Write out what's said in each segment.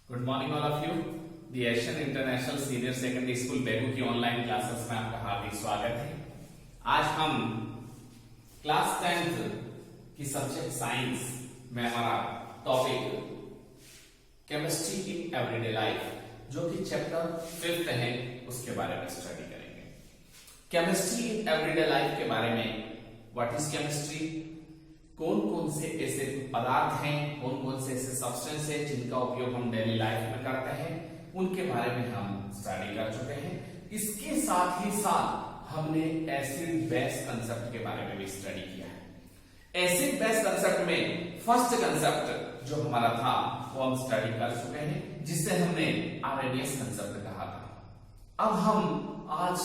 Good morning all of you. The Asian international senior secondary school Begu की online classes में आपका हार्दिक स्वागत है। आज हम क्लास 10th की सब्जेक्ट साइंस में हमारा topic chemistry in everyday life जो कि चैप्टर 5th है उसके बारे में स्टडी करेंगे। केमिस्ट्री इन एवरीडे लाइफ के बारे में व्हाट इज केमिस्ट्री, कौन कौन से ऐसे पदार्थ हैं, कौन कौन से ऐसे सब्सटेंस हैं जिनका उपयोग हम डेली लाइफ में करते हैं, उनके बारे में हम स्टडी कर चुके हैं। इसके साथ ही साथ हमने एसिड बेस कंसेप्ट के बारे में भी स्टडी किया है। एसिड बेस कंसेप्ट में फर्स्ट कंसेप्ट जो हमारा था वो हम स्टडी कर चुके हैं, जिससे हमने आरएनएस कंसेप्ट कहा था। अब हम आज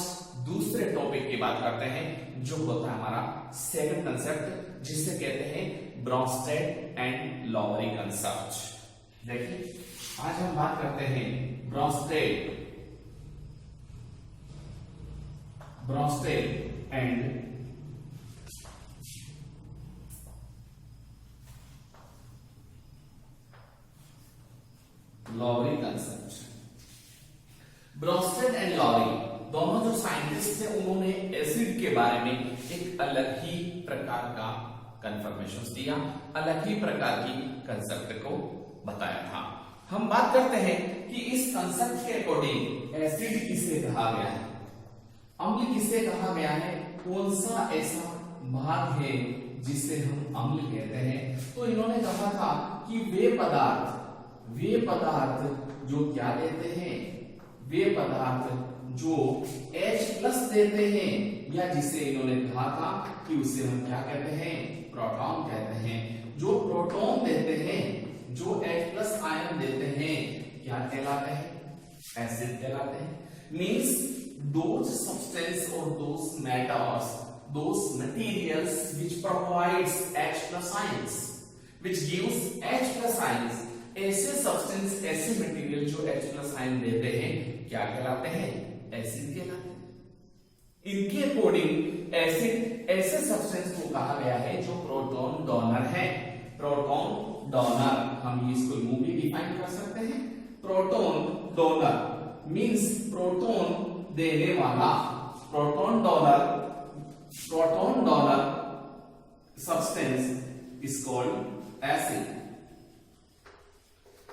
दूसरे टॉपिक की बात करते हैं जो होता है हमारा सेकंड कंसेप्ट, जिसे कहते हैं ब्रोंस्टेड एंड लॉवरी कंसेप्ट। देखिए आज हम बात करते हैं Bronsted and लॉवरी concept. Bronsted and लॉवरी दोनों जो साइंटिस्ट थे उन्होंने एसिड के बारे में एक अलग ही प्रकार का कंफर्मेशन दिया, अलग ही प्रकार की कंसेप्ट को बताया था। हम बात करते हैं कि इस कंसेप्ट के अकॉर्डिंग एसिड किसे कहा गया है, अम्ल किसे कहा गया है, कौन सा ऐसा भाग है जिसे हम अम्ल कहते हैं। तो इन्होंने कहा था कि वे पदार्थ जो क्या देते हैं, वे पदार्थ जो H+ देते हैं, या जिसे इन्होंने कहा था कि उसे हम क्या कहते हैं, प्रोटॉन कहते हैं। जो प्रोटॉन देते हैं, जो H+ आयन देते हैं, क्या कहलाते हैं, एसिड कहलाते हैं। Means those substance or those matters, those materials which provides H+ ions, which gives H+ ions, ऐसे सब्सटेंस, ऐसे मटेरियल जो H+ आयन देते हैं क्या कहलाते हैं, एसिड कहलाते हैं। इनके अकॉर्डिंग एसिड ऐसे सब्सटेंस को कहा गया है जो प्रोटॉन डोनर है। प्रोटॉन डोनर हम इसको यूं भी डिफाइन कर सकते हैं। प्रोटॉन डोनर मींस प्रोटॉन देने वाला, proton donor substance is called acid.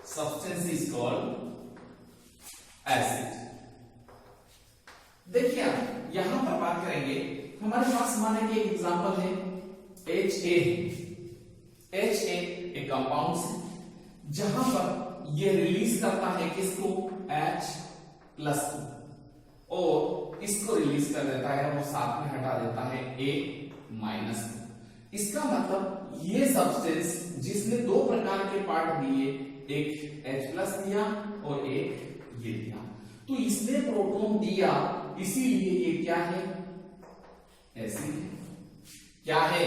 Substance is called acid. देखिए यहां पर बात करेंगे, हमारे पास माने कि एक एग्जांपल है HA एक कंपाउंड है जहां पर ये रिलीज करता है किसको, H+ और इसको रिलीज कर देता है और साथ में हटा देता है A-। इसका मतलब ये सब्सटेंस जिसने दो प्रकार के पार्ट दिए, एक H+ दिया और एक ये दिया, तो इसने प्रोटॉन दिया, इसीलिए ये क्या है, एसिड है। क्या है,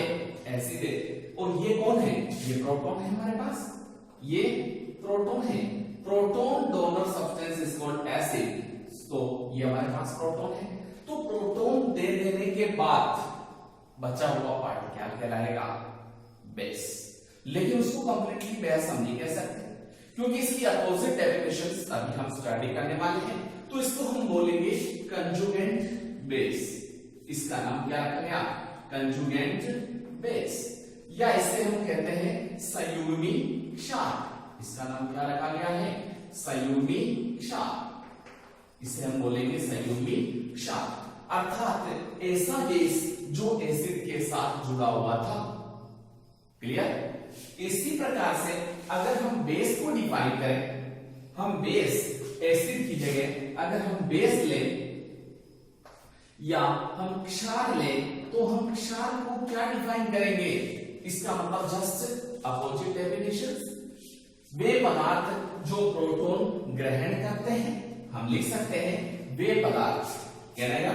एसिड है। और ये कौन है, ये प्रोटॉन है हमारे पास, ये प्रोटॉन है। Proton donor substance is called acid. तो ये हमारे पास प्रोटॉन है। तो प्रोटॉन दे देने के बाद बचा हुआ पार्ट क्या कहलाएगा, बेस। लेकिन उसको कंप्लीटली बेस हम नहीं कह सकते क्योंकि इसकी अपोजिट डेफिनेशंस अभी हम स्टडी करने वाले हैं। तो इसको हम बोलेंगे कंजुगेंट बेस। इसका नाम क्या रखा गया, कंजुगेंट बेस, या इसे हम कहते हैं संयुग्मी क्षार। इसका नाम क्या रखा गया है, संयुग्मी क्षार। इसे हम बोलेंगे संयुग्मी क्षार, अर्थात ऐसा बेस जो एसिड के साथ जुड़ा हुआ था। क्लियर। इसी प्रकार से अगर हम बेस को डिफाइन करें, हम बेस एसिड की जगह अगर हम बेस लें या हम क्षार लें, तो हम क्षार को क्या डिफाइन करेंगे, इसका मतलब जस्ट अपोजिट डेफिनेशन। वे पदार्थ जो प्रोटॉन ग्रहण करते हैं, हम लिख सकते हैं वे पदार्थ, क्या रहेगा,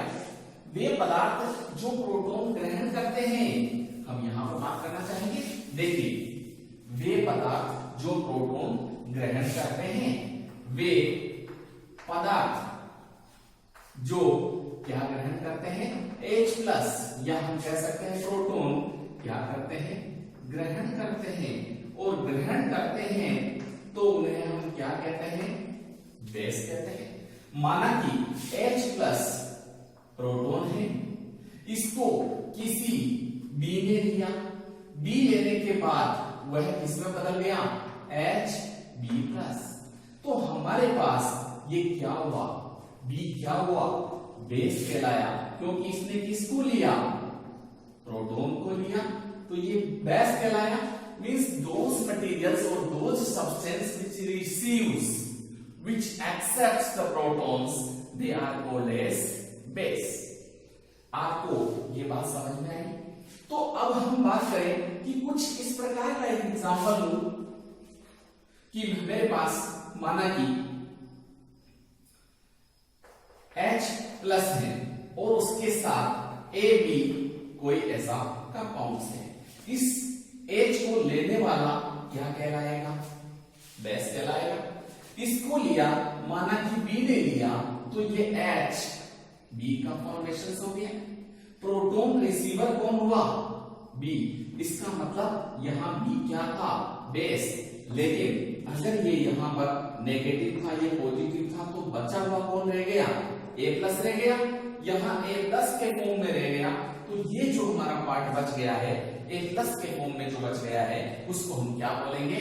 वे पदार्थ जो प्रोटॉन ग्रहण करते हैं। हम यहां पर बात करना चाहेंगे, देखिए वे पदार्थ जो प्रोटॉन ग्रहण करते हैं, वे पदार्थ जो क्या ग्रहण करते हैं, H+, या हम कह सकते हैं प्रोटॉन क्या करते हैं, ग्रहण करते हैं। और ग्रहण करते हैं तो उन्हें हम क्या कहते हैं, बेस कहते हैं। माना कि H प्लस प्रोटॉन है, इसको किसी B ने लिया, B लेने के बाद वह किसमें बदल गया, HB प्लस। तो हमारे पास ये क्या हुआ, B क्या हुआ, बेस कहलाया, क्योंकि इसने किसको लिया, प्रोटॉन को लिया, तो ये बेस कहलाया। मींस दोज मटेरियल्स और those substance which accepts the protons, they are called as base। आपको ये बात समझ में आई? तो अब हम बात करें कि कुछ इस प्रकार का एक एग्जांपल लूं कि मेरे पास माना कि H प्लस है और उसके साथ AB कोई ऐसा कंपाउंड है। इस H को लेने वाला क्या कहलाएगा, बेस कहलाएगा। इसको लिया, माना कि B ने लिया, तो ये H B का फॉर्मेशन हो गया। प्रोटॉन रिसीवर कौन हुआ, B। इसका मतलब यहां B क्या था, बेस। लेकिन अगर ये यहां पर नेगेटिव था, ये पॉजिटिव था, तो बचा हुआ कौन रह गया, A प्लस रह गया। यहां A प्लस के फॉर्म में रह गया, तो ये जो हमारा पार्ट बच गया है, A प्लस के फॉर्म में जो बच गया है, उसको हम क्या बोलेंगे,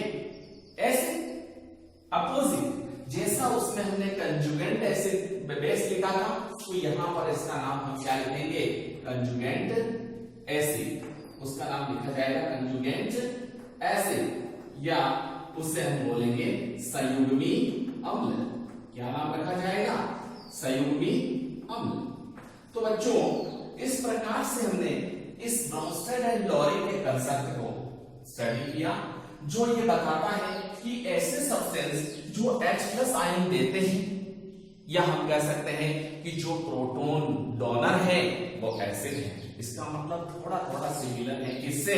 एसिड। अपोजिट जैसा उसमें हमने कंजुगेंट एसिड बेस लिखा था, तो यहां पर इसका नाम हम क्या लिखेंगे, कंजुगेंट एसिड। उसका नाम लिखा जाएगा कंजुगेंट एसिड, या उसे हम बोलेंगे संयुग्मी अम्ल। क्या नाम रखा जाएगा, संयुग्मी अम्ल। तो बच्चों, इस प्रकार से हमने इस ब्रॉन्स्टेड एंड लॉरी के कंसेप्ट को स्टडी किया, जो ये बताता है कि ऐसे सब्सटेंस जो H प्लस आयन देते हैं, या हम कह सकते हैं कि जो प्रोटॉन डोनर है वो एसिड है। इसका मतलब थोड़ा थोड़ा सिमिलर है किससे,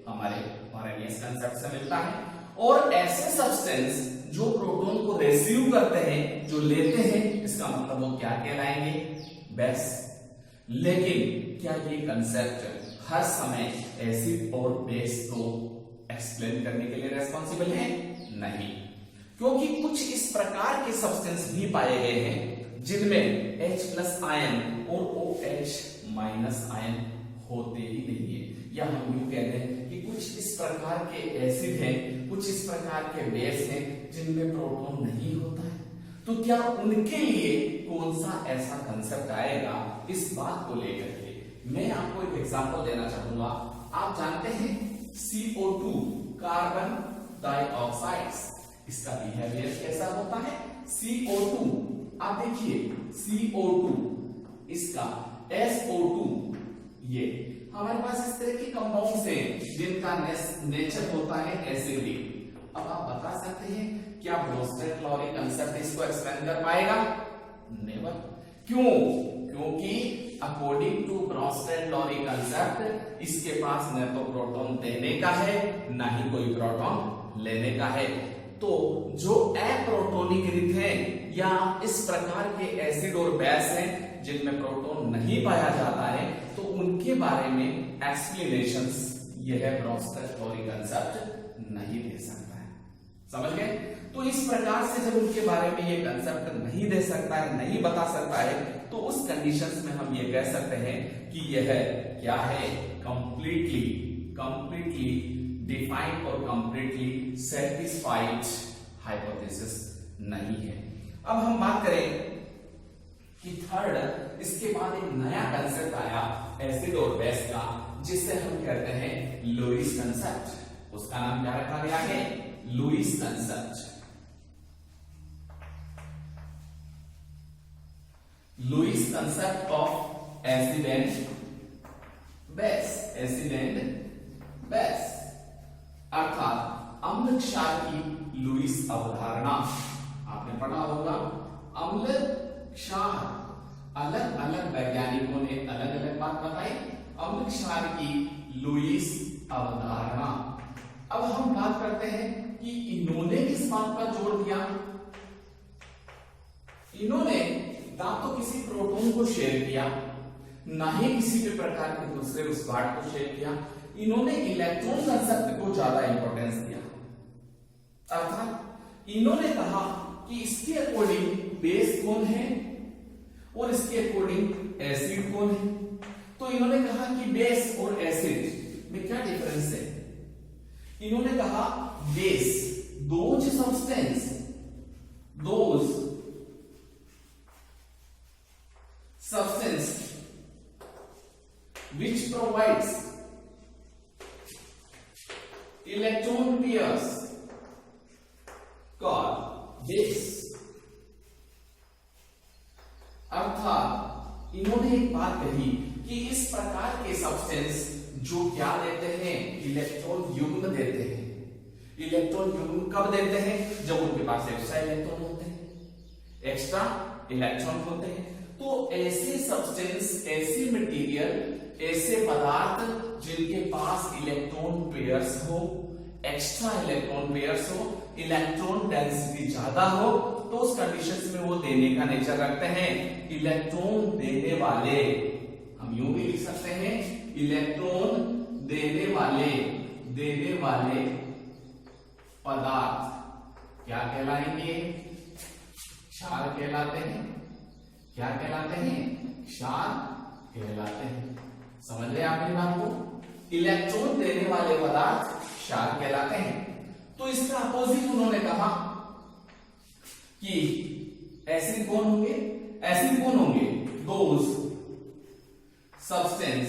हमारे आरएनएस कंसेप्ट से मिलता है। और ऐसे सब्सटेंस जो प्रोटॉन को रिसीव करते हैं, जो लेते हैं, इसका मतलब वो क्या कहलाएंगे, बेस। लेकिन क्या ये कंसेप्ट हर समय एसिड और बेस को एक्सप्लेन करने के लिए रेस्पॉन्सिबल है, नहीं। क्योंकि कुछ इस प्रकार के सब्सटेंस भी पाए गए हैं जिनमें H प्लस आयन और OH माइनस आयन होते ही नहीं है। या हम यूं कहते हैं कि कुछ इस प्रकार के एसिड हैं, कुछ इस प्रकार के बेस हैं जिनमें प्रोटॉन नहीं होता है। तो क्या उनके लिए कौन सा ऐसा कंसेप्ट आएगा, इस बात को लेकर के मैं आपको एक एग्जांपल देना चाहूंगा। आप जानते हैं CO2 कार्बन डाइऑक्साइड, इसका बिहेवियर कैसा होता है, CO2 आप देखिए CO2, इसका SO2, ये हमारे पास इस तरह के कंपाउंड्स हैं जिनका नेचर होता है एसिडिक। अब आप बता सकते हैं क्या ब्रोस्टेड-लॉरी कंसेप्ट इसको एक्सप्लेन कर पाएगा, नेवर। क्यों, क्योंकि अकॉर्डिंग टू ब्रोस्टेड-लॉरी कंसेप्ट इसके पास न तो प्रोटॉन देने का है, ना ही कोई प्रोटॉन लेने का है। तो जो अप्रोटोनिकृत है या इस प्रकार के एसिड और बेस हैं जिनमें प्रोटॉन नहीं पाया जाता है, तो उनके बारे में एक्सप्लेनेशंस यह ब्रोस्टेड-लॉरी कंसेप्ट नहीं दे सकता है। समझ गए? तो इस प्रकार से जब उनके बारे में ये कंसेप्ट नहीं दे सकता है, नहीं बता सकता है, तो उस कंडीशंस में हम ये कह सकते हैं कि यह क्या है, कंप्लीटली डिफाइंड और कंप्लीटली सेटिस्फाइड हाइपोथेसिस नहीं है। अब हम बात करें कि थर्ड, इसके बाद एक नया कंसेप्ट आया एसिड और बेस का, जिससे हम कहते हैं लुईस कंसेप्ट। उसका नाम क्या रखा गया है, Lewis concept. Lewis concept of acid and base, acid and base, अर्थात अम्ल क्षार की लुईस अवधारणा। आपने पढ़ा होगा अम्ल क्षार, अलग अलग वैज्ञानिकों ने अलग अलग बात बताई, अम्ल क्षार की लुईस अवधारणा। अब हम बात करते हैं कि इन्होंने किस बात पर जोर दिया। इन्होंने ना तो किसी प्रोटॉन को शेयर किया, ना ही किसी भी प्रकार के दूसरे उस पार्ट को शेयर किया। इन्होंने इलेक्ट्रॉन कंसेप्ट को ज्यादा इंपॉर्टेंस दिया। अर्थात इन्होंने कहा कि इसके अकॉर्डिंग बेस कौन है और इसके अकॉर्डिंग एसिड कौन है। तो इन्होंने कहा कि बेस और एसिड में क्या डिफरेंस है। इन्होंने कहा base those substance which provides electron pairs called base। अर्थात इन्होंने एक बात कही कि इस प्रकार के सब्सटेंस जो क्या देते हैं, इलेक्ट्रॉन युग्म देते हैं। इलेक्ट्रॉन युग्म कब देते हैं, जब उनके पास एक्स्ट्रा इलेक्ट्रॉन होते हैं, एक्स्ट्रा इलेक्ट्रॉन होते हैं। तो ऐसे सब्सटेंस, ऐसे मटेरियल, ऐसे पदार्थ जिनके पास इलेक्ट्रॉन पेयर्स हो, एक्स्ट्रा इलेक्ट्रॉन पेयर्स हो, इलेक्ट्रॉन डेंसिटी ज्यादा हो, तो उस कंडीशंस में वो देने का नेचर रखते हैं इलेक्ट्रॉन देने वाले। हम यूं भी लिख सकते हैं इलेक्ट्रॉन देने वाले पदार्थ क्या कहलाएंगे, क्षार कहलाते हैं। क्या कहलाते हैं, क्षार कहलाते हैं। समझ रहे आप मेरी बात को। इलेक्ट्रॉन देने वाले पदार्थ क्षार कहलाते हैं। तो इसका अपोजिट उन्होंने कहा कि एसिड कौन होंगे, एसिड कौन होंगे, those substance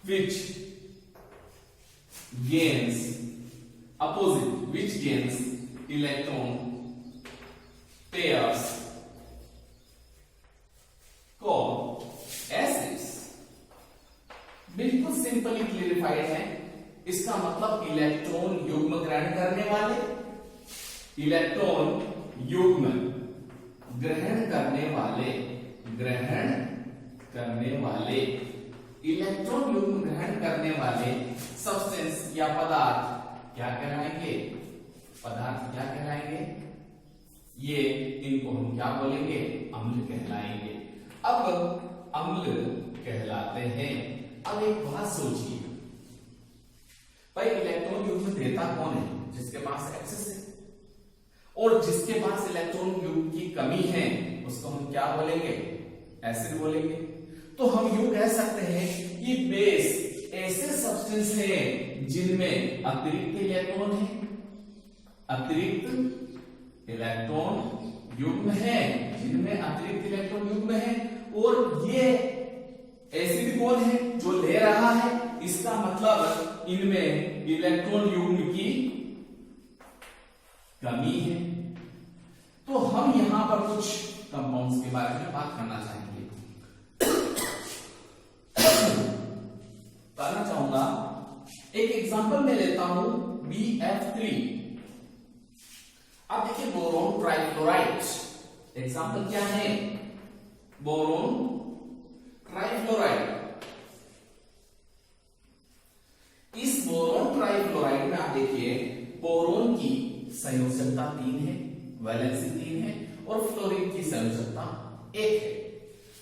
which gains electron pairs called acids। बिल्कुल सिंपली क्लियरिफाइड है। इसका मतलब इलेक्ट्रॉन युग्म ग्रहण करने वाले, इलेक्ट्रॉन युग्म ग्रहण करने वाले, इलेक्ट्रॉन युग्म ग्रहण करने वाले सब्सटेंस या पदार्थ क्या कहलाएंगे, पदार्थ क्या कहलाएंगे, ये इनको हम क्या बोलेंगे, अम्ल कहलाएंगे। अब अम्ल कहलाते हैं। अब एक बात सोचिए भाई, इलेक्ट्रॉन युग्म देता कौन है, जिसके पास एक्सेस है, और जिसके पास इलेक्ट्रॉन युग्म की कमी है उसको हम क्या बोलेंगे, एसिड बोलेंगे। तो हम यूं कह सकते हैं कि बेस ऐसे सब्सटेंस है जिनमें अतिरिक्त इलेक्ट्रॉन है, अतिरिक्त इलेक्ट्रॉन युग्म है, जिनमें अतिरिक्त इलेक्ट्रॉन युग्म है। और ये एसिड कौन है, जो ले रहा है। इसका मतलब इनमें इलेक्ट्रॉन युग्म की कमी है। तो हम यहां पर कुछ कंपाउंड्स के बारे में बात करना चाहेंगे। करना चाहूंगा, एक एग्जांपल मैं लेता हूं BF3। अब देखिए बोरोन ट्राइफ्लोराइड, एग्जांपल क्या है, बोरोन ट्राइफ्लोराइड। इस बोरोन ट्राइफ्लोराइड में आप देखिए बोरोन की संयोजकता 3 है, वैलेंसी 3 है, और फ्लोरीन की संयोजकता 1 है।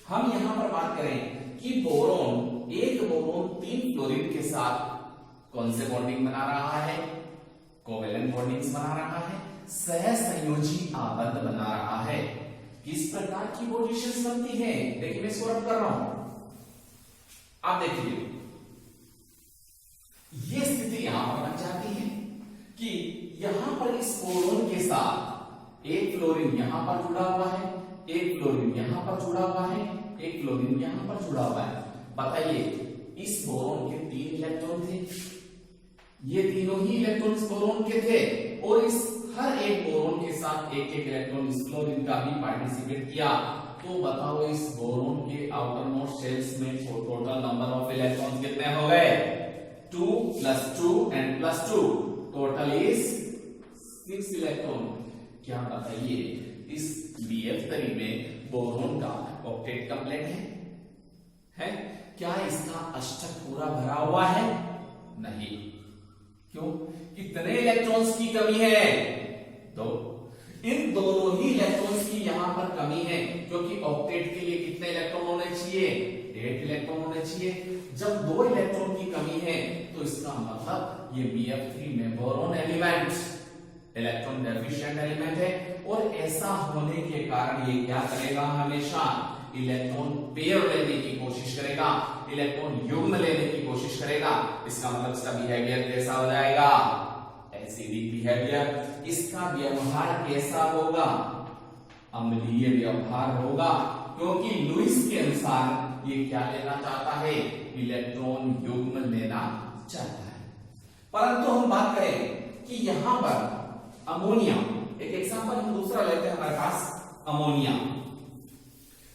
हम यहां पर बात करें कि बोरोन, एक बोरोन 3 फ्लोरीन के साथ कौन से बॉन्डिंग बना रहा है, कोवेलेंट बॉन्डिंग्स बना रहा है, सहसंयोजी आबंध बना रहा है। किस प्रकार की पोजीशंस बनती है, देखिए मैं इसको रब कर रहा हूं। आप देखिए ये स्थिति यहां पर बन जाती है कि यहां पर इस बोरोन के साथ एक फ्लोरीन यहां पर जुड़ा हुआ है, एक फ्लोरीन यहां पर जुड़ा हुआ है, एक फ्लोरीन यहां पर जुड़ा हुआ है। बताइए इस बोरोन के 3 इलेक्ट्रॉन थे, ये तीनों ही इलेक्ट्रॉन इस बोरोन के थे, और इस हर एक बोरोन के साथ एक एक इलेक्ट्रॉन इस फ्लोरीन का भी पार्टिसिपेट किया। तो बताओ इस बोरोन के आउटर मोस्ट शेल्स में टोटल नंबर ऑफ इलेक्ट्रॉन्स कितने हो गए, 2 + 2 and +2, टोटल इज 6 इलेक्ट्रॉन। क्या बताइए इस BF3 में बोरोन का ऑक्टेट कंप्लीट है? क्या इसका अष्टक पूरा भरा हुआ है? नहीं। क्यों? कितने इलेक्ट्रॉन्स की कमी है? 2। इन दोनों ही इलेक्ट्रॉन्स की यहां पर कमी है, क्योंकि ऑक्टेट के लिए कितने इलेक्ट्रॉन होने चाहिए, 8 इलेक्ट्रॉन होने चाहिए। जब 2 इलेक्ट्रॉन की कमी है तो इसका मतलब ये BF3 में boron element electron deficient element है, और ऐसा होने के कारण ये क्या करेगा, हमेशा इलेक्ट्रॉन पेयर लेने की कोशिश करेगा, इलेक्ट्रॉन युग्म लेने की कोशिश करेगा। इसका मतलब इसका बिहेवियर कैसा हो जाएगा, एसिडिक बिहेवियर। इसका व्यवहार कैसा होगा, अम्लीय व्यवहार होगा, क्योंकि लुईस के अनुसार ये क्या लेना चाहता है, इलेक्ट्रॉन युग्म लेना चाहता है। परंतु हम बात करें कि यहां पर अमोनिया, एक एग्जांपल हम दूसरा लेते हैं हमारे पास अमोनिया।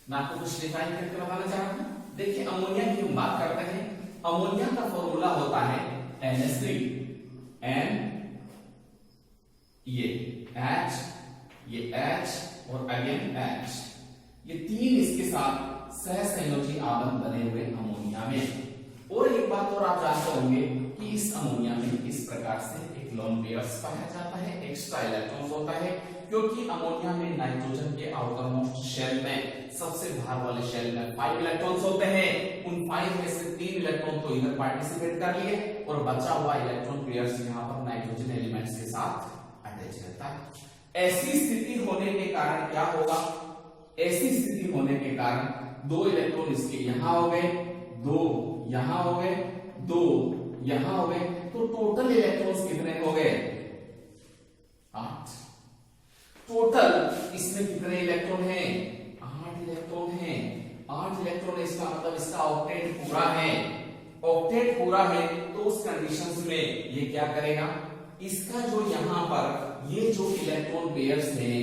मैं आपको कुछ डिफाइन करके बताना चाह रहा हूं। देखिए अमोनिया की हम बात करते हैं, अमोनिया का फॉर्मूला होता है NH3, N ये H, ये H और अगेन H, ये तीन इसके साथ सहसंयोजी आबंध बने हुए अमोनिया में। और एक बात और आप जानते होंगे कि इस अमोनिया में इस प्रकार से एक लोन पेयर्स पाया जाता है, एक्स्ट्रा इलेक्ट्रॉन होता है, क्योंकि अमोनिया में नाइट्रोजन के आउटर मोस्ट शेल में, सबसे बाहर वाले शेल में 5 इलेक्ट्रॉन्स होते हैं। उन 5 में से 3 इलेक्ट्रॉन तो इधर पार्टिसिपेट कर लिए और बचा हुआ इलेक्ट्रॉन पेयर्स यहाँ पर नाइट्रोजन एलिमेंट्स के साथ अटैच रहता है। ऐसी स्थिति होने के कारण क्या होगा, ऐसी स्थिति होने के कारण 2 इलेक्ट्रॉन इसके यहां हो गए, 2 यहां हो गए, 2 यहां हो गए, तो टोटल इलेक्ट्रॉन्स कितने हो गए, 8। टोटल इसमें कितने इलेक्ट्रॉन हैं, 8 इलेक्ट्रॉन हैं। 8 इलेक्ट्रॉन, इसका मतलब इसका ऑक्टेट पूरा है। ऑक्टेट पूरा है तो उस कंडीशंस में ये क्या करेगा, इसका जो यहां पर ये जो इलेक्ट्रॉन पेयर्स है,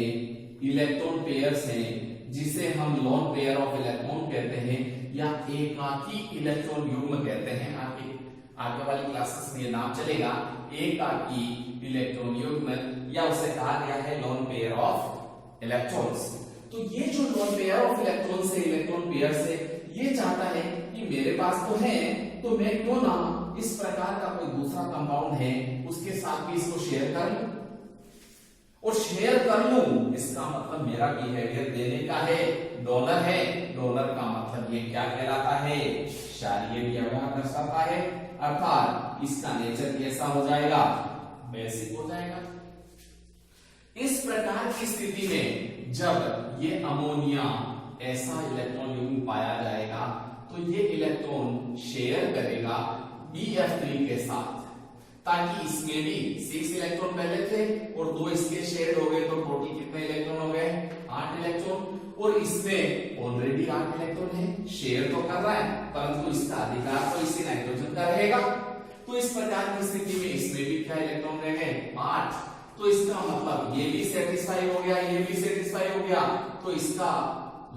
इलेक्ट्रॉन पेयर्स है, जिसे हम लोन पेयर ऑफ इलेक्ट्रॉन कहते हैं या एकाकी इलेक्ट्रॉन युग्म कहते हैं, आगे वाली क्लासेस में ये नाम चलेगा, एकाकी इलेक्ट्रॉन युग्म, या उसे कहा गया है लोन पेयर ऑफ इलेक्ट्रॉन्स। तो ये जो लोन पेयर ऑफ इलेक्ट्रॉन से इलेक्ट्रॉन पेयर से ये चाहता है कि मेरे पास तो है, तो मैं क्यों ना इस प्रकार का कोई दूसरा कंपाउंड है उसके साथ भी इसको शेयर कर लूं, और शेयर कर लूं इसका मतलब मेरा बिहेवियर देने का है, डोनर है। डोनर का मतलब ये क्या कहलाता है, क्षारीय व्यवहार दर्शाता है, अर्थात इसका नेचर कैसा हो जाएगा, बेसिक हो जाएगा। इस प्रकार की स्थिति में जब ये अमोनिया ऐसा इलेक्ट्रॉन युग्म पाया जाएगा तो ये इलेक्ट्रॉन शेयर करेगा BF3 के साथ, ताकि इसमें भी 6 इलेक्ट्रॉन पहले थे और 2 इसके शेयर हो गए, तो टोटल कितने इलेक्ट्रॉन हो गए, 8 इलेक्ट्रॉन। और इसमें ऑलरेडी 8 इलेक्ट्रॉन है, शेयर तो कर रहा है, परंतु इसका अधिकार तो इसी नाइट्रोजन का रहेगा। तो इस प्रकार की स्थिति में इसमें भी क्या इलेक्ट्रॉन रह गए, 8। तो इसका मतलब ये भी सेटिस्फाई हो गया, ये भी सेटिस्फाई हो गया, तो इसका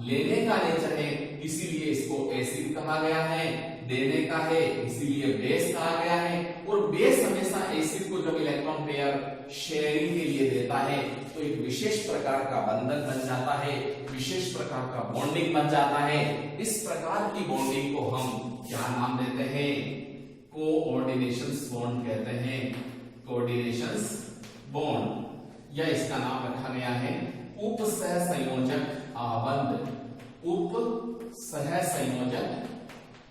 लेने का नेचर है, इसीलिए इसको एसिड कहा गया है, देने का है इसीलिए बेस कहा गया है। और बेस हमेशा एसिड को जब इलेक्ट्रॉन पेयर शेयरिंग के लिए देता है तो एक विशेष प्रकार का बंधन बन जाता है, विशेष प्रकार का बॉन्डिंग बन जाता है। इस प्रकार की बॉन्डिंग को हम क्या नाम देते हैं, कोऑर्डिनेशंस बॉन्ड कहते हैं, कोऑर्डिनेशंस बॉन्ड, या इसका नाम रखा गया है उप सहसंयोजक आबंध, उप सहसंयोजक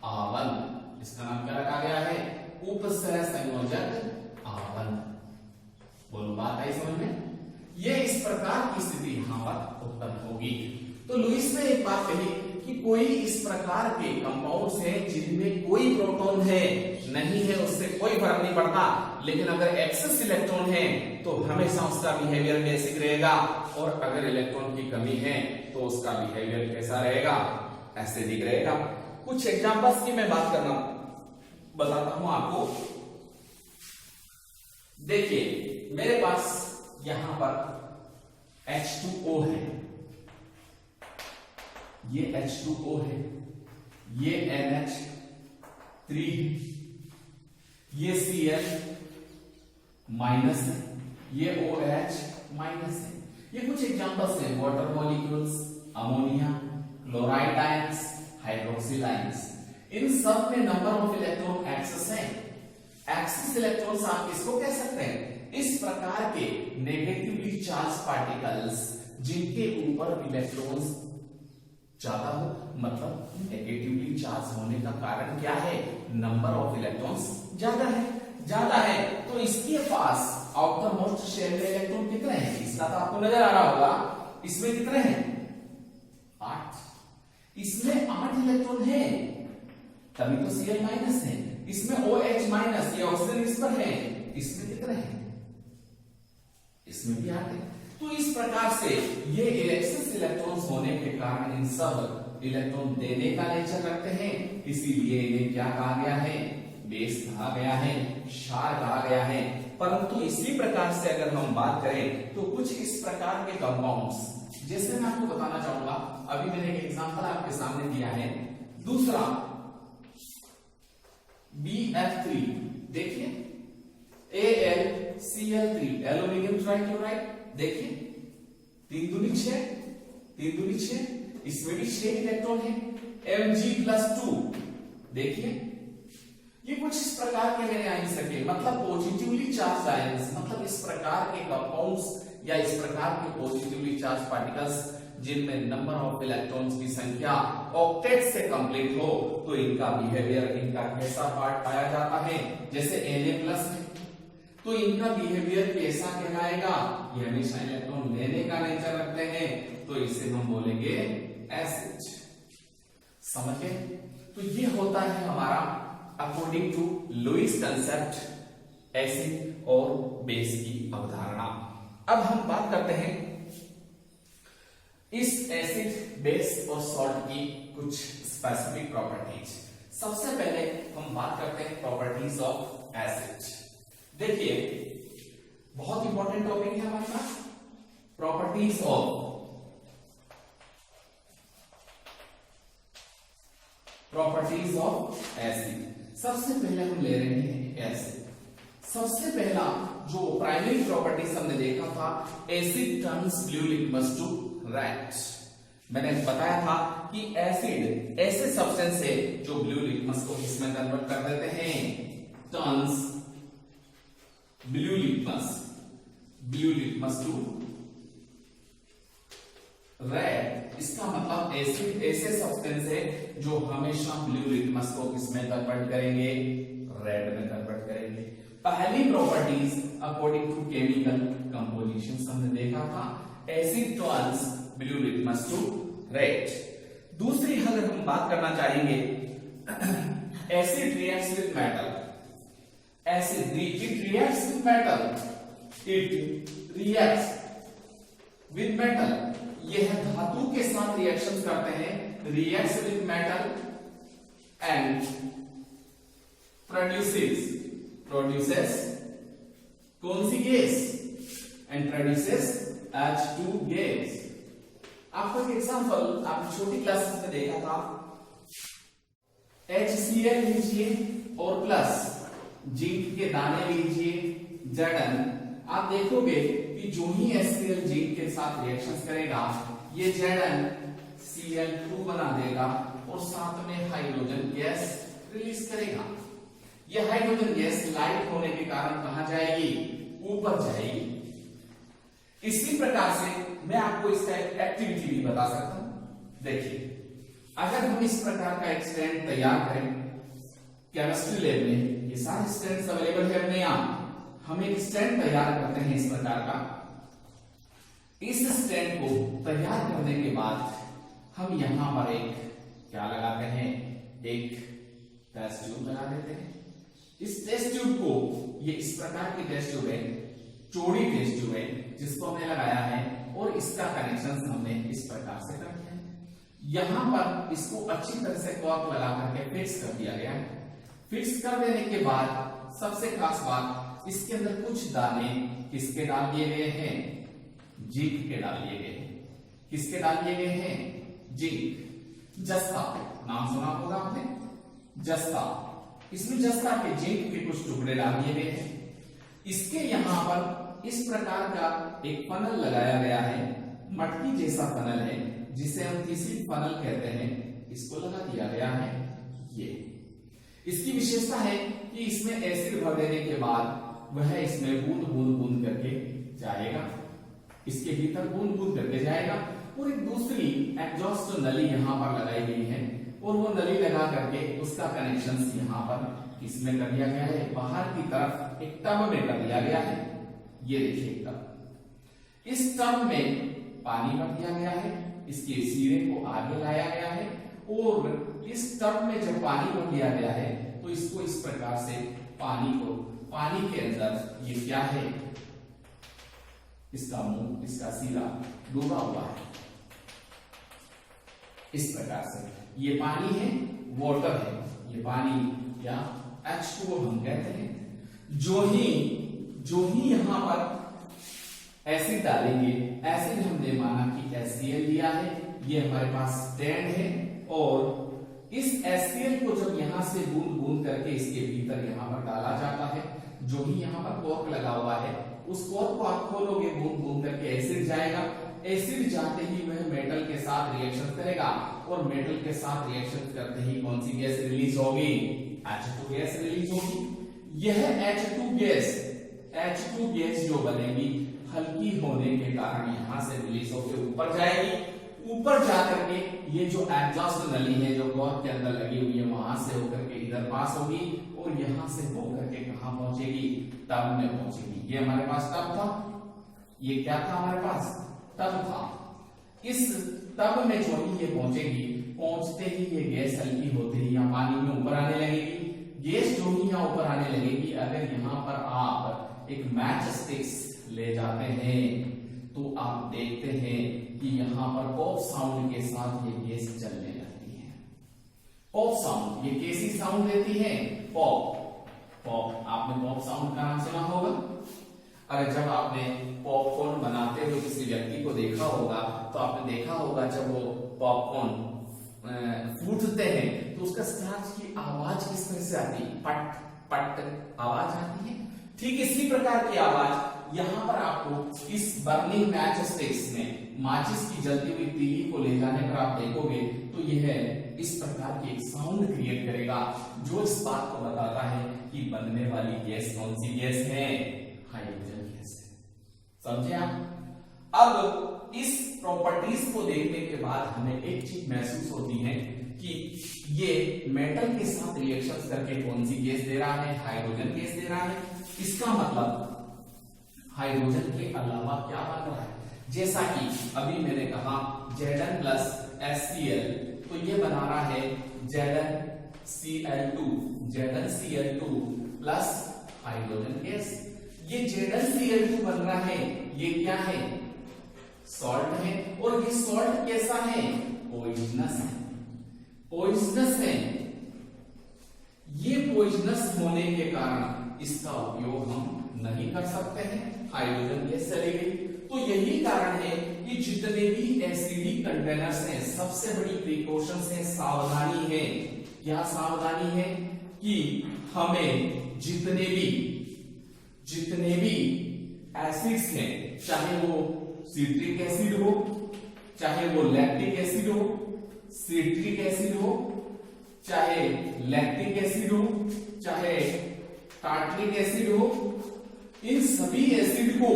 आबंध, इसका नाम क्या रखा गया है, उप सहसंयोजक आबंध। बोलो बात आई समझ में, ये इस प्रकार की स्थिति यहां पर उत्पन्न होगी। तो लुईस ने एक बात कही कि कोई इस प्रकार के कंपाउंड्स हैं जिनमें कोई प्रोटॉन है नहीं है, उससे कोई फर्क नहीं पड़ता, लेकिन अगर एक्सेस इलेक्ट्रॉन है तो हमेशा उसका बिहेवियर बेसिक रहेगा, और अगर इलेक्ट्रॉन की कमी है तो उसका बिहेवियर कैसा रहेगा, एसिडिक रहेगा। कुछ एग्जांपल्स की मैं बात करना बताता हूं आपको। देखिए मेरे पास यहां पर H2O है, ये H2O है, ये NH3 है, ये Cl माइनस है, ये OH माइनस है। ये कुछ एग्जांपल्स हैं, water molecules, ammonia, chloride ions, hydroxyl ions. इन सब में नंबर ऑफ इलेक्ट्रॉन एक्सेस है। एक्सेस इलेक्ट्रॉन्स आप किसको कह सकते हैं, इस प्रकार के नेगेटिवली चार्ज पार्टिकल्स जिनके ऊपर इलेक्ट्रॉन्स ज्यादा हो, मतलब नेगेटिवली चार्ज होने का कारण क्या है, नंबर ऑफ इलेक्ट्रॉन्स ज्यादा है, तो इसके पास आउटर मोस्ट शेल में इलेक्ट्रॉन कितने हैं, इसका तो आपको नजर आ रहा होगा, इसमें कितने हैं 8, इसमें 8 इलेक्ट्रॉन है, तभी तो Cl माइनस है। इसमें OH माइनस, ये ऑक्सीजन इस पर है, इसमें कितने हैं, इसमें भी 8 है। तो इस प्रकार से ये एक्सेस इलेक्ट्रॉन्स होने के कारण इन सब इलेक्ट्रॉन देने का नेचर रखते हैं, इसीलिए इन्हें क्या कहा गया है, बेस कहा गया है, क्षार कहा गया है। परंतु इसी प्रकार से अगर हम बात करें तो कुछ इस प्रकार के कंपाउंड्स, जैसे मैं आपको बताना चाहूंगा, अभी मैंने एक एग्जांपल आपके सामने दिया है, दूसरा BF3, देखिए AlCl3, एल्यूमिनियम ट्राइक्लोराइड, देखिए 3 दूनी 6, 3 दूनी 6, इसमें भी 6 इलेक्ट्रॉन है, Mg+2, देखिए ये कुछ इस प्रकार के मेरे आइन सके, मतलब पॉजिटिवली चार्ज आयंस, मतलब इस प्रकार के कंपाउंड्स या इस प्रकार के पॉजिटिवली चार्ज पार्टिकल्स जिनमें नंबर ऑफ इलेक्ट्रॉन्स की संख्या ऑक्टेट से कंप्लीट हो, तो इनका बिहेवियर, इनका कैसा पार्ट पाया जाता है, जैसे Na+ है, तो इनका बिहेवियर कैसा कहलाएगा, ये हमेशा इलेक्ट्रॉन लेने का नेचर रखते हैं, तो इसे हम बोलेंगे एसिड। समझ गए? तो ये होता है हमारा according to Lewis concept acid और बेस की अवधारणा। अब हम बात करते हैं इस एसिड, बेस और सॉल्ट की कुछ स्पेसिफिक प्रॉपर्टीज। सबसे पहले हम बात करते हैं प्रॉपर्टीज ऑफ एसिड। देखिए बहुत इंपॉर्टेंट टॉपिक है हमारे पास, प्रॉपर्टीज ऑफ एसिड। सबसे पहले हम ले रहे हैं एसिड। सबसे पहला जो प्राइमरी प्रॉपर्टीज हमने देखा था, acid turns blue litmus to red. मैंने बताया था कि एसिड ऐसे सब्सटेंस है जो ब्लू लिटमस को किसमें कन्वर्ट कर देते हैं, turns blue litmus to red. इसका मतलब एसिड ऐसे सब्सटेंस है जो हमेशा ब्लू लिटमस को किसमें कन्वर्ट करेंगे, रेड में कन्वर्ट करेंगे। पहली properties according to chemical composition हमने देखा था, acid turns blue litmus to red. दूसरी अगर हम बात करना चाहेंगे, acid reacts with metal, acid it reacts with metal, it reacts with metal, यह धातु के साथ रिएक्शन करते हैं, reacts with metal and produces कौन सी gas, and produces H2 gas. आपको एक एग्जांपल आपने छोटी क्लास में देखा था, HCl लीजिए और प्लस जिंक के दाने लीजिए Zn, आप देखोगे कि जो ही HCl जिंक के साथ रिएक्शंस करेगा, ये Zn Cl2 बना देगा और साथ में हाइड्रोजन गैस रिलीज करेगा। यह हाइड्रोजन गैस लाइट होने के कारण कहां जाएगी, ऊपर जाएगी। इसी प्रकार से मैं आपको इसका एक एक्टिविटी भी बता सकता हूं। देखिए अगर हम इस प्रकार का एक स्टैंड तैयार करें केमिस्ट्री लैब में, ये सारे स्टैंड्स अवेलेबल है अपने यहां, हम एक स्टैंड तैयार करते हैं इस प्रकार का। इस स्टैंड को तैयार करने के बाद हम यहां पर एक क्या लगाते हैं, एक टेस्ट ट्यूब लगा देते हैं। इस टेस्ट ट्यूब को, ये इस प्रकार की टेस्ट ट्यूब है, चौड़ी टेस्ट ट्यूब है जिसको हमने लगाया है, और इसका कनेक्शन हमने इस प्रकार से कर दिया है। यहां पर इसको अच्छी तरह से कॉर्क लगा करके फिक्स कर दिया गया है। फिक्स कर देने के बाद सबसे खास बात, इसके अंदर कुछ दाने किसके डाल दिए गए हैं, जिंक के डाल दिए गए हैं। किसके डाल दिए गए हैं, जिंक। जस्ता नाम सुना होगा आपने, जस्ता। इसमें जस्ता के जिंक के कुछ टुकड़े डाल दिए गए हैं। इसके यहां पर इस प्रकार का एक फनल लगाया गया है, मटकी जैसा फनल है जिसे हम तीसरी फनल कहते हैं, इसको लगा दिया गया है। ये इसकी विशेषता है कि इसमें एसिड भर देने के बाद वह इसमें बूंद बूंद बूंद करके जाएगा, इसके भीतर बूंद बूंद करके जाएगा। और एक दूसरी एग्जॉस्ट नली यहां पर लगाई गई है, और वो नली लगा करके उसका कनेक्शन यहां पर इसमें कर दिया गया है, बाहर की तरफ एक टब में कर दिया गया है। ये देखिए टब, इस टब में पानी भर दिया गया है, इसके सिरे को आगे लाया गया है और इस टब में जब पानी भर दिया गया है तो इसको इस प्रकार से पानी के अंदर ये क्या है, इसका मुंह, इसका सिरा डूबा हुआ है। इस प्रकार से ये पानी है, वाटर है, ये पानी या H2O हम कहते हैं। जो ही यहां पर एसिड डालेंगे, एसिड हमने माना कि HCl लिया है, ये हमारे पास स्टैंड है और इस HCl को जब यहां से बूंद बूंद करके इसके भीतर यहां पर डाला जाता है, जो ही यहां पर कॉर्क लगा हुआ है उस कॉर्क को आप खोलोगे, बूंद बूंद करके एसिड जाएगा। एसिड जाते ही वह मेटल के साथ रिएक्शन करेगा और मेटल के साथ रिएक्शन करते ही कौन सी गैस रिलीज होगी, H2 गैस रिलीज होगी। यह H2 गैस जो बनेगी हल्की होने के कारण यहां से रिलीज होकर ऊपर जाएगी। ऊपर जाकर के ये जो एग्जॉस्ट नली है जो कॉर्क के अंदर लगी हुई है वहां से होकर के इधर पास होगी और यहां से होकर के कहां पहुंचेगी, टब में पहुंचेगी। ये हमारे पास टब था, ये क्या था हमारे पास, टब था। इस टब में जो ही ये पहुंचेगी, पहुंचते ही ये गैस हल्की होते ही यहाँ पानी में ऊपर आने लगेगी। गैस जो ही यहाँ ऊपर आने लगेगी, अगर यहाँ पर आप एक मैच स्टिक्स ले जाते हैं तो आप देखते हैं कि यहाँ पर पॉप साउंड के साथ ये गैस चलने लगती है। पॉप साउंड, ये कैसी साउंड देती है, पॉप। आपने पॉप साउंड का नाम सुना होगा। अरे जब आपने पॉपकॉर्न बनाते हुए किसी व्यक्ति को देखा होगा तो आपने देखा होगा जब वो पॉपकॉर्न फूटते हैं तो उसका स्टार्च की आवाज किस तरह से आती है, पट पट आवाज आती है। ठीक इसी प्रकार की आवाज यहां पर आपको इस बर्निंग मैच स्टिक्स में माचिस की जलती हुई तीली को ले जाने पर आप देखोगे तो यह इस प्रकार की एक साउंड क्रिएट करेगा जो इस बात को बताता है कि बनने वाली गैस कौन सी गैस है, हाइड्रोजन गैस है। समझे आप। अब इस प्रॉपर्टीज को देखने के बाद हमें एक चीज महसूस होती है कि ये मेटल के साथ रिएक्शन करके कौन सी गैस दे रहा है, हाइड्रोजन गैस दे रहा है। इसका मतलब हाइड्रोजन के अलावा क्या बन रहा है, जैसा कि अभी मैंने कहा Zn प्लस HCl, तो ये बना रहा है ZnCl2 प्लस हाइड्रोजन गैस। ये ZnCl2 बन रहा है, ये क्या है, सॉल्ट है। और ये सॉल्ट कैसा है, पॉइजनस है, पॉइजनस है। ये पॉइजनस होने के कारण इसका उपयोग हम नहीं कर सकते हैं, हाइड्रोजन गैस चली गई। तो यही कारण है कि जितने भी एसिडिक कंटेनर्स हैं, सबसे बड़ी प्रिकॉशंस है, सावधानी है। क्या सावधानी है कि हमें जितने भी एसिड्स हैं, चाहे वो सिट्रिक एसिड हो, चाहे वो लैक्टिक एसिड हो, सिट्रिक एसिड हो, चाहे लैक्टिक एसिड हो, चाहे टार्टरिक एसिड हो, इन सभी एसिड को,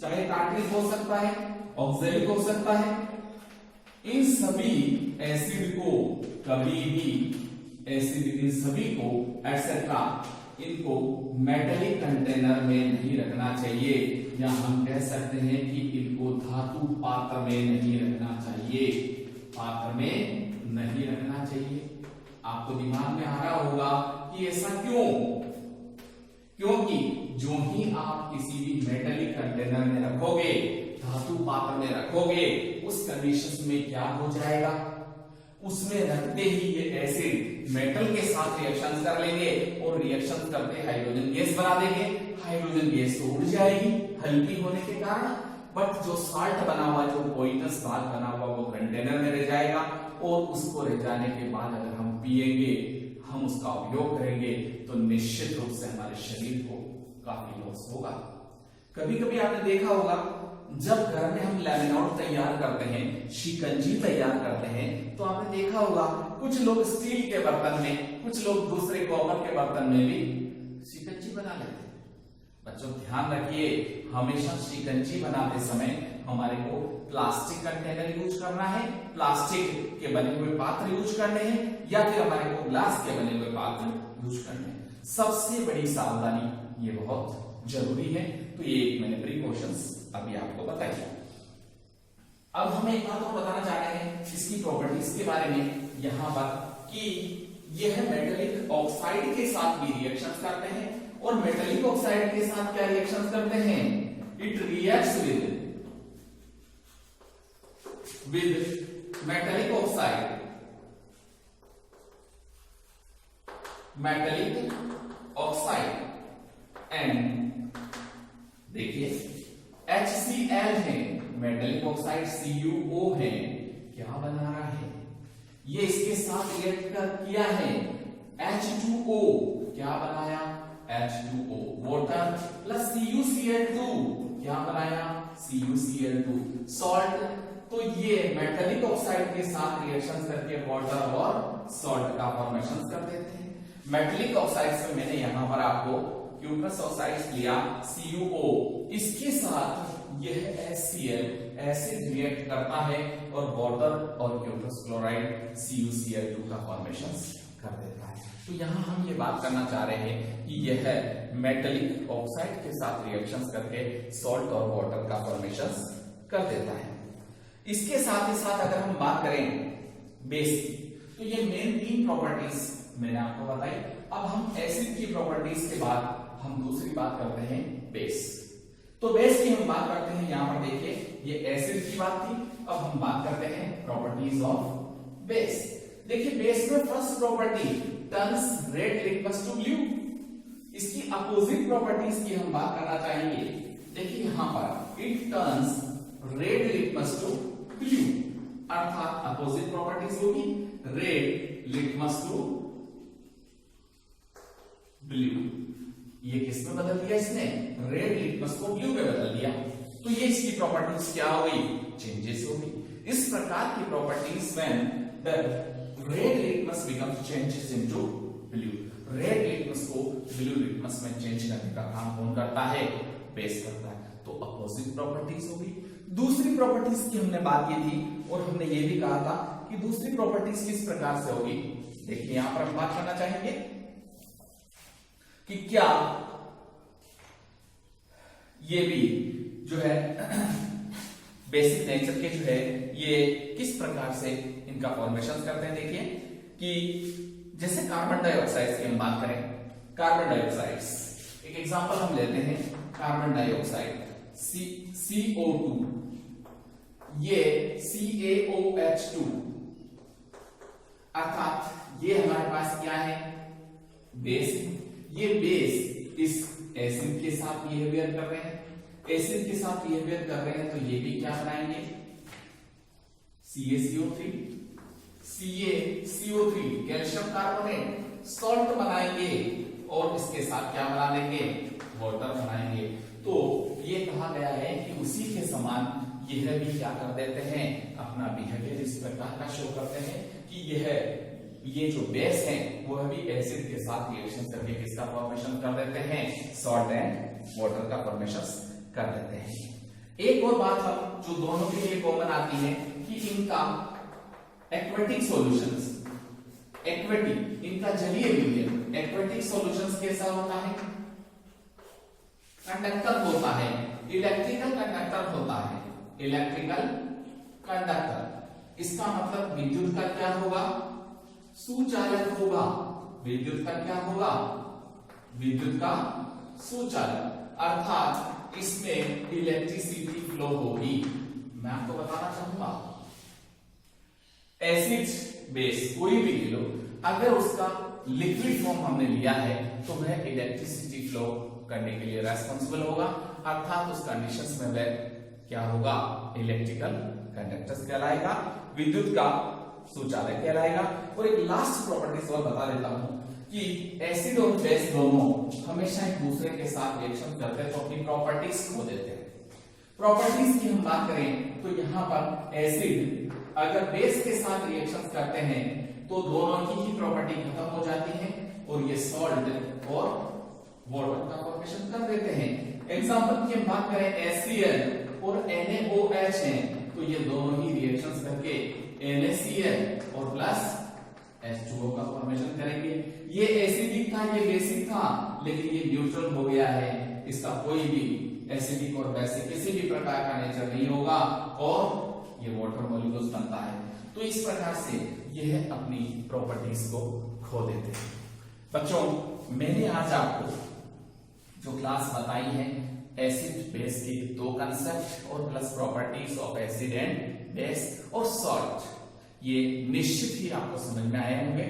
चाहे टार्टरिक हो सकता है, ऑक्सैलिक हो सकता है, इन सभी एसिड को कभी भी इन सभी को एटसेट्रा इनको मेटलिक कंटेनर में नहीं रखना चाहिए, या हम कह सकते हैं कि इनको धातु पात्र में नहीं रखना चाहिए, पात्र में नहीं रखना चाहिए। आपको दिमाग में आ रहा होगा कि ऐसा क्यों, क्योंकि जो ही आप किसी भी मेटलिक कंटेनर में रखोगे, धातु पात्र में रखोगे, उस कंडीशन में क्या हो जाएगा, उसमें रखते ही ये एसिड मेटल के साथ रिएक्शन कर लेंगे और रिएक्शन करते हाइड्रोजन गैस बना देंगे। हाइड्रोजन गैस तो उड़ जाएगी हल्की होने के कारण, बट जो साल्ट बना हुआ, जो पॉइजनस साल्ट बना हुआ, वो कंटेनर में रह जाएगा और उसको रह जाने के बाद अगर हम पिएंगे, हम उसका उपयोग करेंगे तो निश्चित रूप से हमारे शरीर को काफी लॉस होगा। कभी कभी आपने देखा होगा जब घर में हम लेमन तैयार करते हैं, शिकंजी तैयार करते हैं, तो आपने देखा होगा कुछ लोग स्टील के बर्तन में, कुछ लोग दूसरे कॉपर के बर्तन में भी शिकंजी बना लेते हैं। बच्चों ध्यान रखिए, हमेशा शिकंजी बनाते समय हमारे को प्लास्टिक कंटेनर यूज करना है, प्लास्टिक के बने हुए पात्र यूज करने हैं, या फिर हमारे को ग्लास के बने हुए पात्र यूज करने हैं। सबसे बड़ी सावधानी ये बहुत जरूरी है। तो ये एक मैंने प्रिकॉशंस अभी आपको बताइए। अब हम एक बात और बताना चाह रहे हैं इसकी प्रॉपर्टीज के बारे में यहां पर कि यह मेटेलिक ऑक्साइड के साथ भी रिएक्शंस करते हैं और मेटेलिक ऑक्साइड के साथ क्या रिएक्शंस करते हैं, it reacts with metallic oxide, metallic oxide and देखिए HCl है, मेटेलिक ऑक्साइड CuO है, क्या बना रहा है, ये इसके साथ रिएक्ट किया है H2O, क्या बनाया H2O, वाटर प्लस CuCl2, क्या बनाया CuCl2, सॉल्ट। तो ये मेटेलिक ऑक्साइड के साथ रिएक्शन करके वाटर और सॉल्ट का फॉर्मेशन कर देते हैं। मेटेलिक ऑक्साइड में मैंने यहां पर आपको क्यूप्रस ऑक्साइड लिया CuO, इसके साथ यह HCl एसिड रिएक्ट करता है और वाटर और क्यूप्रस क्लोराइड CuCl2 का फॉर्मेशन कर देता है। तो यहां हम ये बात करना चाह रहे हैं कि यह मेटेलिक ऑक्साइड के साथ रिएक्शंस करके सॉल्ट और वाटर का फॉर्मेशन कर देता है। इसके साथ ही साथ अगर हम बात करें बेस की, तो ये मेन 3 प्रॉपर्टीज मैंने आपको बताई। अब हम एसिड की प्रॉपर्टीज के बाद हम दूसरी बात करते हैं बेस। तो बेस की हम बात करते हैं, यहां पर देखिए ये एसिड की बात थी, अब हम बात करते हैं प्रॉपर्टीज ऑफ बेस। देखिए बेस में first property turns red litmus to blue, इसकी अपोजिट प्रॉपर्टीज की हम बात करना चाहेंगे। देखिए यहां पर it turns red litmus to blue, अर्थात अपोजिट प्रॉपर्टीज होगी रेड लिटमस टू ब्लू। ये किस में बदल दिया इसने, रेड लिटमस को ब्लू में बदल दिया, तो ये इसकी प्रॉपर्टीज क्या हो गई, चेंजेस हो गई। इस प्रकार की properties when the red litmus becomes changes into blue, red litmus को ब्लू लिटमस में चेंज करने का काम कौन करता है, बेस करता है। तो अपोजिट प्रॉपर्टीज होगी। दूसरी प्रॉपर्टीज की हमने बात की थी और हमने ये भी कहा था कि दूसरी प्रॉपर्टीज किस प्रकार से होगी। देखिए यहां पर हम बात करना चाहेंगे कि क्या ये भी जो है बेसिक नेचर के जो है ये किस प्रकार से इनका फॉर्मेशन करते हैं। देखिए कि जैसे कार्बन डाइऑक्साइड की हम बात करें, कार्बन डाइऑक्साइड एक एग्जांपल हम लेते हैं, कार्बन डाइऑक्साइड CO2, ये CaOH2, अर्थात ये हमारे पास क्या है, बेस। ये बेस इस एसिड के साथ बिहेवियर कर रहे हैं, एसिड के साथ बिहेवियर कर रहे हैं, तो ये भी क्या बनाएंगे CaCO3, CaCO3 calcium carbonate salt बनाएंगे और इसके साथ क्या बना देंगे, वाटर बनाएंगे। तो ये कहा गया है कि उसी के समान यह भी क्या कर देते हैं, अपना बिहेवियर इस प्रकार का शो करते हैं कि ये जो बेस है वह भी एसिड के साथ रिएक्शन करके किसका फॉर्मेशन कर देते हैं, सॉल्ट एंड वाटर का फॉर्मेशन कर देते हैं। एक और बात हम जो दोनों के लिए कॉमन आती है कि इनका एक्वेटिक सॉल्यूशंस, एक्वेटिक इनका जलीय विलयन, एक्वेटिक सॉल्यूशंस कैसा होता है, कंडक्टर होता है, इलेक्ट्रिकल कंडक्टर होता है, इलेक्ट्रिकल कंडक्टर। इसका मतलब विद्युत का क्या होगा, सुचालक होगा। विद्युत का क्या होगा, विद्युत का सुचालक, अर्थात इसमें इलेक्ट्रिसिटी फ्लो होगी। मैं आपको बताना चाहूंगा एसिड बेस कोई भी ले लो, अगर उसका लिक्विड फॉर्म हमने लिया है तो वह इलेक्ट्रिसिटी फ्लो करने के लिए रेस्पॉन्सिबल होगा, अर्थात उस कंडीशंस में वह क्या होगा, इलेक्ट्रिकल कंडक्टर्स कहलाएगा, विद्युत का सुचालक कहलाएगा। और एक लास्ट प्रॉपर्टीज और बता देता हूं कि एसिड और बेस दोनों हमेशा एक दूसरे के साथ रिएक्शन करते हैं तो अपनी प्रॉपर्टीज खो देते हैं। प्रॉपर्टीज की हम बात करें तो यहाँ पर एसिड अगर बेस के साथ रिएक्शन करते हैं तो दोनों की ही प्रॉपर्टी खत्म हो जाती है और ये सॉल्ट और वाटर का फॉर्मेशन कर देते हैं। एग्जांपल की हम बात करें HCl और NaOH है तो ये दोनों ही रिएक्शंस करके NaCl और प्लस H2O का फॉर्मेशन करेंगे। ये एसिडिक था, ये बेसिक था, लेकिन ये न्यूट्रल हो गया है, इसका कोई भी एसिडिक और बेसिक किसी भी प्रकार का नेचर नहीं होगा और ये वाटर मॉलिक्यूल्स बनता है। तो इस प्रकार से यह अपनी प्रॉपर्टीज को खो देते हैं। बच्चों, मैंने आज आपको जो क्लास बताई है एसिड बेस की दो कंसेप्ट और plus properties of acid and base और सॉल्ट, ये निश्चित ही आपको समझ में आए होंगे।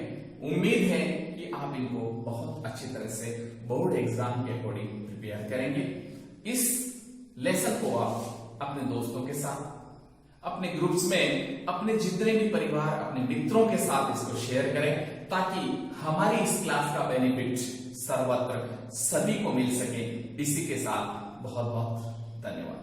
उम्मीद है कि आप इनको बहुत अच्छी तरह से बोर्ड एग्जाम के अकॉर्डिंग प्रिपेयर करेंगे। इस लेसन को आप अपने दोस्तों के साथ, अपने ग्रुप्स में, अपने जितने भी परिवार, अपने मित्रों के साथ इसको शेयर करें ताकि हमारी इस क्लास का बेनिफिट सर्वत्र सभी को मिल सके। इसी के साथ बहुत बहुत धन्यवाद।